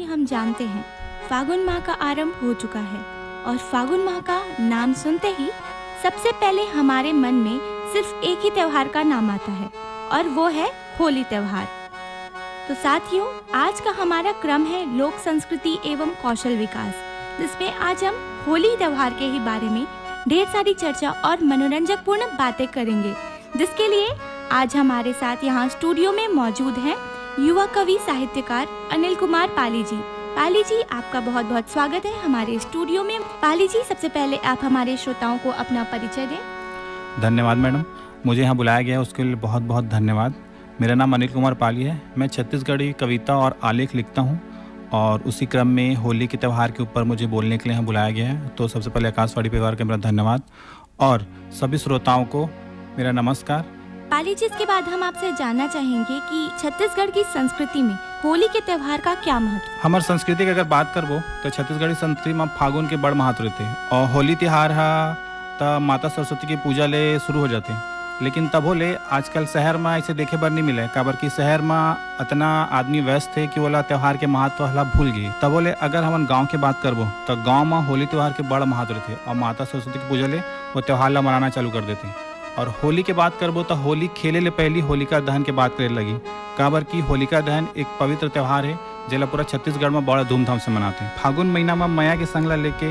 हम जानते हैं फागुन माह का आरंभ हो चुका है और फागुन माह का नाम सुनते ही सबसे पहले हमारे मन में सिर्फ एक ही त्योहार का नाम आता है और वो है होली त्योहार। तो साथियों, आज का हमारा क्रम है लोक संस्कृति एवं कौशल विकास, जिसमें आज हम होली त्योहार के ही बारे में ढेर सारी चर्चा और मनोरंजक पूर्ण बातें करेंगे, जिसके लिए आज हमारे साथ यहाँ स्टूडियो में मौजूद हैं युवा कवि साहित्यकार अनिल कुमार पाली जी। पाली जी, आपका बहुत बहुत स्वागत है हमारे स्टूडियो में। पाली जी, सबसे पहले आप हमारे श्रोताओं को अपना परिचय दें। धन्यवाद मैडम, मुझे यहाँ बुलाया गया है उसके लिए बहुत बहुत धन्यवाद। मेरा नाम अनिल कुमार पाली है। मैं छत्तीसगढ़ी कविता और आलेख लिखता हूँ और उसी क्रम में होली के त्यौहार के ऊपर मुझे बोलने के लिए यहाँ बुलाया गया है। तो सबसे पहले आकाशवाणी परिवार का मेरा धन्यवाद और सभी श्रोताओं को मेरा नमस्कार। पाली जी, इसके बाद हम आपसे जानना चाहेंगे कि छत्तीसगढ़ की संस्कृति में होली के त्योहार का क्या महत्व। हमारे संस्कृति की अगर बात करबो तो छत्तीसगढ़ी संस्कृति में फागुन के बड़ महत्व रहते और होली त्यौहार तो माता सरस्वती की पूजा ले शुरू हो जाते। लेकिन तब होले आजकल शहर में ऐसे देखे बर नहीं मिले, काबर की शहर में इतना आदमी व्यस्त थे कि वाला त्यौहार के महत्व हला भूल गए। तब बोले अगर हम गांव की बात करबो तो गांव में होली त्यौहार के बड़ा महत्व रहते और माता सरस्वती की पूजा ले वो त्यौहार ला मनाना चालू कर देते। और होली की बात करबो तो होली खेले ले पहली होलिका दहन की बात करे लगी, काबर की होलिका दहन एक पवित्र त्यौहार है जिला पूरा छत्तीसगढ़ में बड़ा धूमधाम से मनाते हैं। फागुन महीना में मैया के संग ला लेके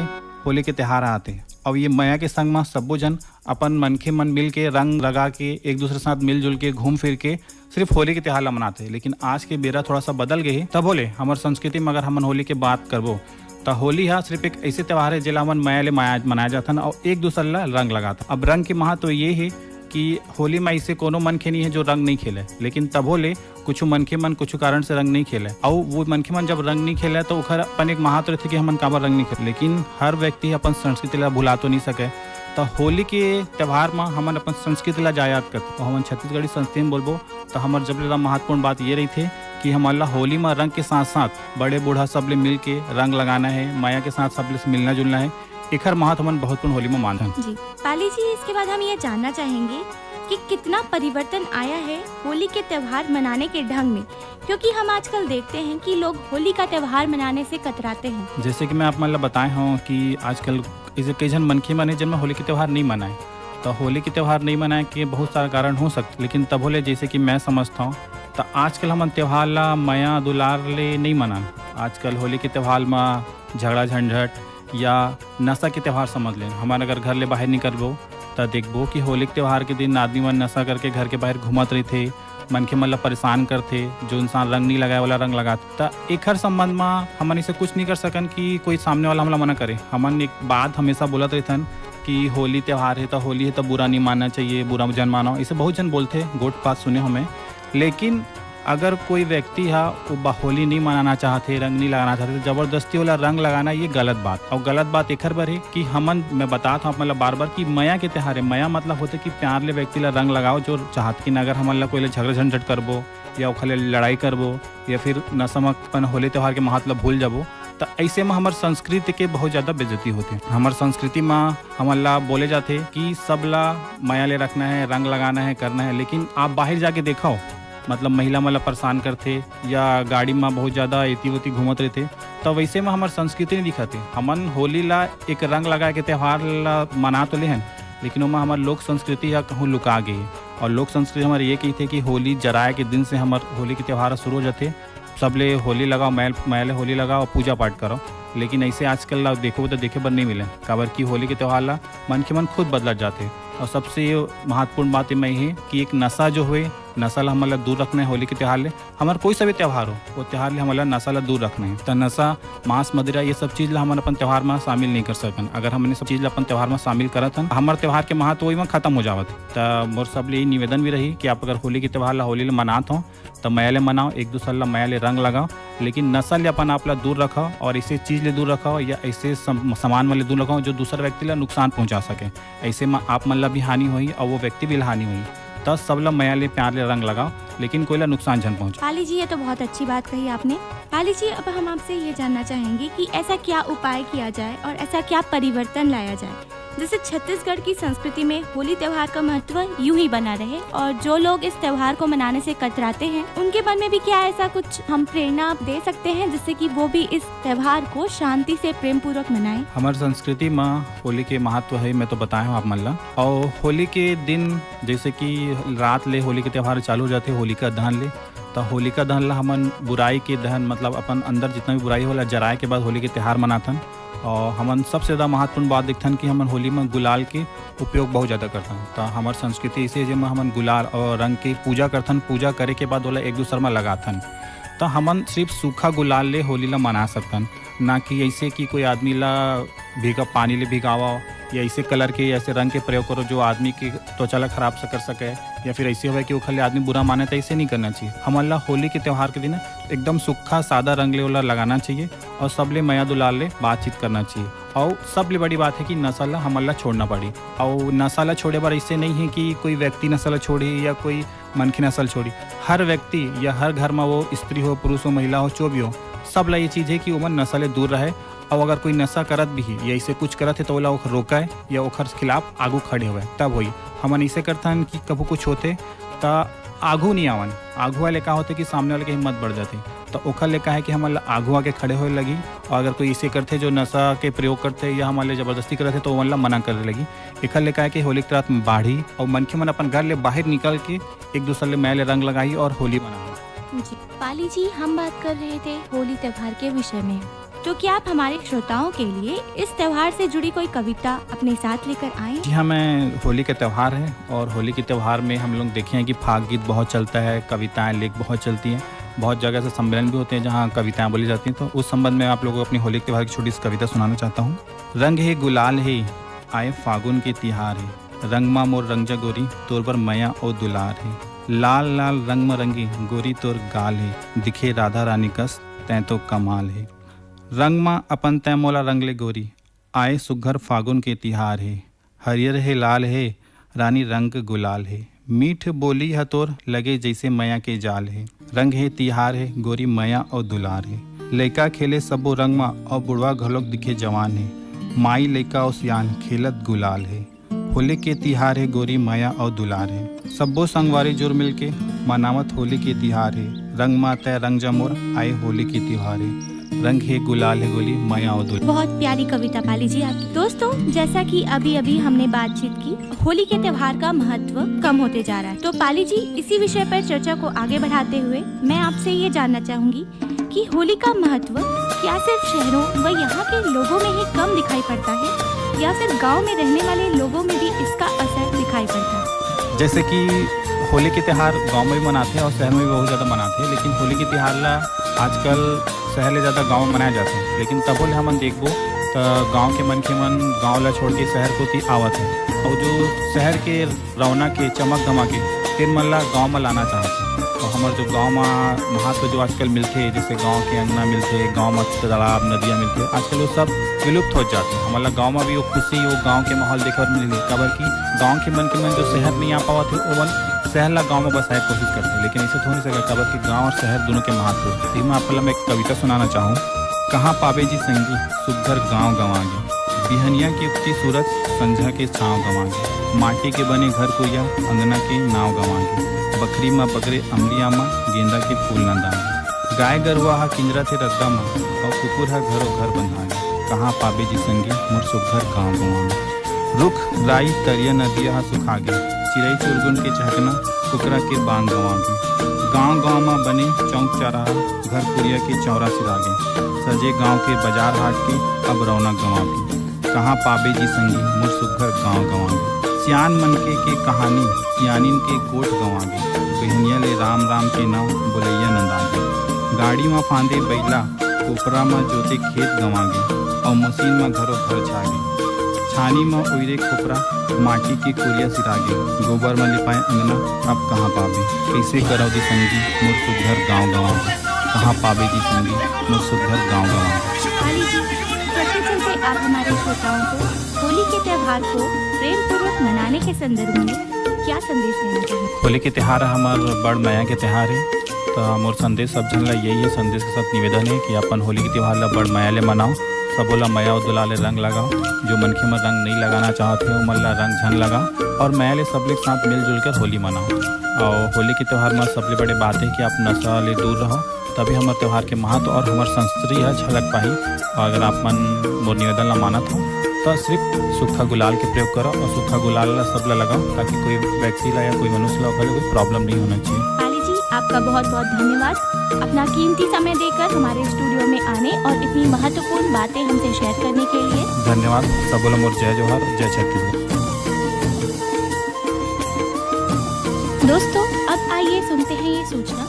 होली के त्यौहार आते हैं और ये मैया के संग में सब्बो जन अपन मन के मन मिल के रंग लगा के एक दूसरे साथ मिलजुल के घूम फिर के सिर्फ होली के त्यौहार ला मनाते हैं। लेकिन आज के बेरा थोड़ा सा बदल गए है। तब बोले हमारे संस्कृति में अगर हम होली की बात करबो तो होली सिर्फ एक ऐसे त्यौहार है जिला मन मैया ले मनाया जाता है और एक दूसरे ला रंग लगाता। अब रंग के महत्व ये है कि होली में ऐसे कोनो मन के नहीं है जो रंग नहीं खेले, लेकिन तब होले कुछ मन के मन कुछ कारण से रंग नहीं खेले और वो मन के मन जब रंग नहीं खेले तो उखर अपन एक महत्व रहते कि हम काबर रंग नहीं खेले। लेकिन हर व्यक्ति अपन संस्कृति ला भुला तो नहीं सके। तो होली के त्यौहार में हम अपन संस्कृति ला याद करते। हम छत्तीसगढ़ी संस्कृति में बोलबो तो हमारे जब महत्वपूर्ण बात ये रही थे कि हमारा होली में रंग के साथ साथ बड़े बूढ़ा सब ले मिल के रंग लगाना है, माया के साथ सब ले मिलना जुलना है। एक हर महत्व हम बहुत होली में मानते हैं। जी पाली जी, इसके बाद हम ये जानना चाहेंगे कि कितना परिवर्तन आया है होली के त्योहार मनाने के ढंग में, क्योंकि हम आजकल देखते हैं कि लोग होली का त्योहार मनाने से कतराते हैं। जैसे कि मैं आप मतलब बताए हूँ कि आजकल इसे कई जन मनखे मने जिनमें होली के त्यौहार नहीं मनाए। तो होली के त्यौहार नहीं मनाए के बहुत सारे कारण हो सकते, लेकिन तब होले जैसे कि मैं समझता हूँ तो आजकल हम त्यौहार ला माया दुलार ले नहीं मनाए। आजकल होली के त्यौहार में झगड़ा झंझट या नशा के त्यौहार समझ लें। हमारे अगर घर ले बाहर निकलबो तो देखबो कि होली के त्यौहार के दिन आदमी मन नशा करके घर के बाहर घूमत रही थे, मन के मतलब परेशान करते। जो इंसान रंग नहीं लगाए वाला रंग लगाते। तो एक हर संबंध में हमन इसे कुछ नहीं कर सकन कि कोई सामने वाला हमला मना करे। हमन एक बात हमेशा बोलत रहथन कि होली त्यौहार है तो होली है तो बुरा नहीं मानना चाहिए, बुरा जन मानो। इसे बहुत जन बोलते, गोट बात सुने हमें। लेकिन अगर कोई व्यक्ति है वो होली नहीं मनाना चाहते, रंग नहीं लगाना चाहते, तो जबरदस्ती वाला रंग लगाना ये गलत बात। और गलत बात एक बार है कि मैं बताता हूँ मतलब बार बार कि मया के त्यौहार है। मया मतलब होते कि प्यार ले व्यक्ति ला रंग लगाओ जो चाहत कि अगर हमन कोई झगड़ा झंझट करबो या ओखले लड़ाई करबो या फिर नसमक होली त्यौहार के महत्व भूल जाबो तो ऐसे में हमारे संस्कृति के बहुत ज़्यादा बेइज्जती होती है। हमारे संस्कृति में हमन ला बोले जाते कि सब ला माया ले रखना है, रंग लगाना है, करना है। लेकिन आप बाहर जाके देखो मतलब महिला मला परेशान करते या गाड़ी में बहुत ज़्यादा एती वती घूमत रहते, तो वैसे में हमारे संस्कृति नहीं दिखाते। हमन होली ला एक रंग लगा के त्यौहार ला मना तो लेहन, लेकिन वहाँ हमारे लोक संस्कृति या कहूँ लुका गई। और लोक संस्कृति हमारे ये कहते कि होली जराए के दिन से हमारे होली के त्यौहार शुरू हो जाते। सब ले होली लगाओ, मैल होली लगाओ, पूजा पाठ करो। लेकिन ऐसे आजकल ला देखो तो देखे बर नहीं मिले, काबर की होली के त्यौहार ला मन के मन खुद बदलत जाते। और सबसे महत्वपूर्ण बात में है कि एक नशा जो हुए नशा ला हमारा दूर रखना है। होली के त्यौहार ले हमारा कोई सा भी त्यौहार हो वो त्यौहार ले हमारा नशा ला दूर रखना है। तो नशा, मांस, मदिरा ये सब चीज़ ला हम अपन त्यौहार में शामिल नहीं कर सकन। अगर हमने सब चीज़ ला अपन त्यौहार में शामिल करत हन हमारे त्यौहार के महत्व वही में खत्म हो जावत। तो मोर सब ले निवेदन भी रही कि आप अगर होली के त्यौहार ला होली ले मनात हो तो मैया ले मनाओ, एक दूसरे ला मैया ले रंग लगाओ, लेकिन नशा ले अपन आप ला दूर रखो और ऐसे चीज़ ले दूर रखो या ऐसे सामान वाले दूर रखो जो दूसरे व्यक्ति ला नुकसान पहुँचा सके। ऐसे में आप मन ला भी हानि हुई और वो व्यक्ति भी हानि हुई। तो सब ला मैया ले प्यार ले रंग लगाओ, लेकिन कोई ला नुकसान जन पहुँचे। पाली जी, ये तो बहुत अच्छी बात कही आपने। पाली जी, अब हम आपसे ये जानना चाहेंगे कि ऐसा क्या उपाय किया जाए और ऐसा क्या परिवर्तन लाया जाए जिससे छत्तीसगढ़ की संस्कृति में होली त्योहार का महत्व यूं ही बना रहे और जो लोग इस त्योहार को मनाने से कतराते हैं उनके मन में भी क्या ऐसा कुछ हम प्रेरणा दे सकते हैं जिससे कि वो भी इस त्योहार को शांति से प्रेम पूर्वक मनाएं। हमारी संस्कृति में होली के महत्व है, मैं तो बताया हूँ आप मन ला। और होली के दिन जैसे कि रात ले होली के त्योहार चालू हो जाते, होलिका दहन ले, तो होलिका दहन ला हमन बुराई के दहन मतलब अपन अंदर जितना भी बुराई होला जराए के बाद होली के त्यौहार मनाथन। और हमन सबसे ज़्यादा महत्वपूर्ण बात दिखथन कि हमन होली में गुलाल के उपयोग बहुत ज़्यादा करथन। तो हमार संस्कृति इसे जिसमें हमन गुलाल और रंग की पूजा करथन, पूजा करे के बाद ओला एक दूसरे में लगाथन। तो हमन सिर्फ सूखा गुलाल ले होली ला मना सकथन, ना कि ऐसे कि कोई आदमी ला भीगा पानी ले भिगावा या ऐसे कलर के ऐसे रंग के प्रयोग करो जो आदमी की त्वचा ला खराब से कर सके, या फिर ऐसे हो कि वो खाली आदमी बुरा माने, तो ऐसे नहीं करना चाहिए। हमारा होली के त्यौहार के दिन एकदम सूखा सादा रंग ले वाला लगाना चाहिए और सब ले मया दुलाल ले बातचीत करना चाहिए। और सबले बड़ी बात है कि नशा ला हमारा छोड़ना पड़ी। और नशा ला छोड़े बार ऐसे नहीं है कि कोई व्यक्ति नशा ला छोड़ी या कोई मनखी नस्ल छोड़ी। हर व्यक्ति या हर घर में वो स्त्री हो, पुरुष हो, महिला हो, जो भी हो, सब ला ये चीज़ है कि वो नशा ले दूर रहे। और अगर कोई नशा करत भी है या ऐसे कुछ करत है तो ओला ओखर रोकाए या ओखर खिलाफ आगू खड़े हुए तब होई। हमन ऐसे करथन कि कभी कुछ होते तो आगू नहीं आवन, आगू वाले का होते कि सामने वाले की हिम्मत बढ़ जाती, तो ओखर ले का है कि हमारे आगू आके खड़े होए लगी। और अगर कोई ऐसे करते जो नशा के प्रयोग करते या हमारे ज़बरदस्ती करते तो वो मना करने लगी। एक ले का है कि होली के रात में बाढ़ी और मन के मन अपन घर ले बाहर निकल के एक दूसरे ले मैले रंग लगाई और होली मनाई। जी पाली जी, हम बात कर रहे थे होली त्योहार के विषय में, तो क्या आप हमारे श्रोताओं के लिए इस त्योहार से जुड़ी कोई कविता अपने साथ लेकर आए? जी हाँ, मैं होली का त्यौहार है और होली के त्यौहार में हम लोग देखे हैं कि फाग गीत बहुत चलता है, कविताएं लेख बहुत चलती हैं, बहुत जगह से सम्मेलन भी होते हैं जहाँ कविताएं बोली जाती हैं। तो उस संबंध में आप लोगों को अपनी होली के त्यौहार की छोटी सी कविता सुनाना चाहता हूँ। रंग है गुलाल है आए फागुन के तिहार है, रंग मा मोर रंगजा गोरी तोर पर मया और दुलार है, लाल लाल रंग में रंगी गोरी तोर गाल है, दिखे राधा रानी कस तैं तो कमाल है। रंग माँ अपन तय मोला रंगले गोरी आए सुघर फागुन के तिहार है, हरियर है लाल है रानी रंग गुलाल है, मीठ बोली हतोर लगे जैसे मया के जाल है, रंग है तिहार है गोरी मया और दुलार है, लड़का खेले सबो रंग माँ और बुढ़वा घलोक दिखे जवान है, माई लड़का और सियान खेलत गुलाल है, होली के तिहार है गोरी मया और दुलार है, सबो संगवारी जुर मिल के मनावत होली के तिहार है, रंग माँ तय रंग जमोर आए होली के तिहार है, रंग है गुलाल है गोली मया और दुलार। बहुत प्यारी कविता पाली जी आपकी। दोस्तों, जैसा कि अभी अभी हमने बातचीत की, होली के त्योहार का महत्व कम होते जा रहा है। तो पाली जी, इसी विषय पर चर्चा को आगे बढ़ाते हुए मैं आपसे ये जानना चाहूंगी कि होली का महत्व क्या सिर्फ शहरों व यहाँ के लोगों में ही कम दिखाई पड़ता है या फिर गाँव में रहने वाले लोगों में भी इसका असर दिखाई पड़ता है? जैसे कि होली के त्यौहार गांव में भी मनाते हैं और शहर में भी बहुत ज़्यादा मनाते हैं, लेकिन होली के त्यौहार ला आजकल शहर ले ज़्यादा गांव में मनाए जाते हैं। लेकिन तब बोले हमन देखबो तो गांव के मन गांव ला छोड़ के शहर को ती आवत है, और जो शहर के रौनक के चमक धमक के तेन मन ला गाँव में लाना चाहते हैं। और हमारे जो गाँव में महत्व जो आजकल मिलते हैं, जैसे गाँव के अंगना मिलते हैं, गाँव में तालाब नदियाँ मिलते हैं, आजकल वो सब विलुप्त हो जाते हैं। हमारा गाँव में भी वो खुशी, वो गाँव के माहौल देखने को मिली, खबर की गाँव के मन जो शहर नहीं आ पावा थे वो मन शहर ला गाँव में बसाए कोशिश करते हैं, लेकिन ऐसे तो नहीं सकता। खबर की गाँव और शहर दोनों के महत्व। मैं आपको मैं एक कविता सुनाना चाहूँ। कहाँ पावे जी संगी सुघर गाँव गंवागे, बिहनिया की उगती सूरज संझा के छाँव गंवागे, माटी के बने घर कुइया अंगना के नाव गंवागे, बकरी माँ बकरे अमलिया माँ गेंदा के फूल न दांगे, गाय गरुआ हा किंजरा थे रद्दा माँ और कुकुर हा घरों घर बंधागे, कहाँ पावे जी संगी मोर सुघर गाँव गंवागे, रुख राई तरिया नदिया हा सुखागे, चिड़ई चुरगुन के चहकना कुकरा के बांग गंवागे, गाँव गाँव में बने चौक चौराहा घर कुरिया के चौरा सिरागे, सजे गाँव के बाजार हाट के अब रौनक गंवागे, कहाँ पावे जी संगी मोर सुघर गाँव गंवागे, सियान मनके के कहानी सियानिन के कोट गंवागे, बहनिया ले राम राम के नाव बोलैया नंदागे, गाड़ी में फांदे बैला कोपरा में जोते खेत गंवागे, और मशीन में घरों घर छागे, छानी में उइरे खोपरा माटी के कुरिया सिरागे, गोबर में लिपाए अंगना अब कहाँ पावे, कैसे करो दी संगी मोर सुघर गाँव गंवागे, कहाँ पावे जी संगी मोर सुघर गाँव गंवागे। पाली जी, चलते चलते आप हमारे श्रोताओं को होली के त्योहार को प्रेम पूर्वक मनाने के संदर्भ में क्या संदेश देना चाहिए? होली के त्यौहार हमार बड़ मया के त्यौहार है, तो मोर संदेश सब जन ला यही है, संदेश के साथ निवेदन है कि अपन होली के त्यौहार ला बड़ मया ले मनाओ, सबोला मया और दुलाले रंग लगाओ। जो मनखे में रंग नहीं लगाना चाहते हो मन ला रंग झन लगाओ और मैं ले सब लोग साथ मिलजुल कर होली मनाओ। और होली के त्यौहार में सबले बड़े बात है कि आप नशा ले दूर रहो, तभी हमारे त्यौहार के महत्व और हमारे संस्कृति है झलक पाही। और अगर आप मन मोर निवेदन ला मानत हो तो सिर्फ सूखा गुलाल के प्रयोग करो और सूखा गुलाल ला सब ला लगाओ, ताकि कोई व्यक्ति ला या कोई मनुष्य ला कोई प्रॉब्लम नहीं होना चाहिए। पाली जी, आपका बहुत बहुत धन्यवाद अपना कीमती समय देकर हमारे स्टूडियो में आने और इतनी महत्वपूर्ण बातें हमसे शेयर करने के लिए। धन्यवाद। सबोला मोर जय जोहार, जय छत्तीसगढ़। दोस्तों, अब आइए सुनते हैं ये सूचना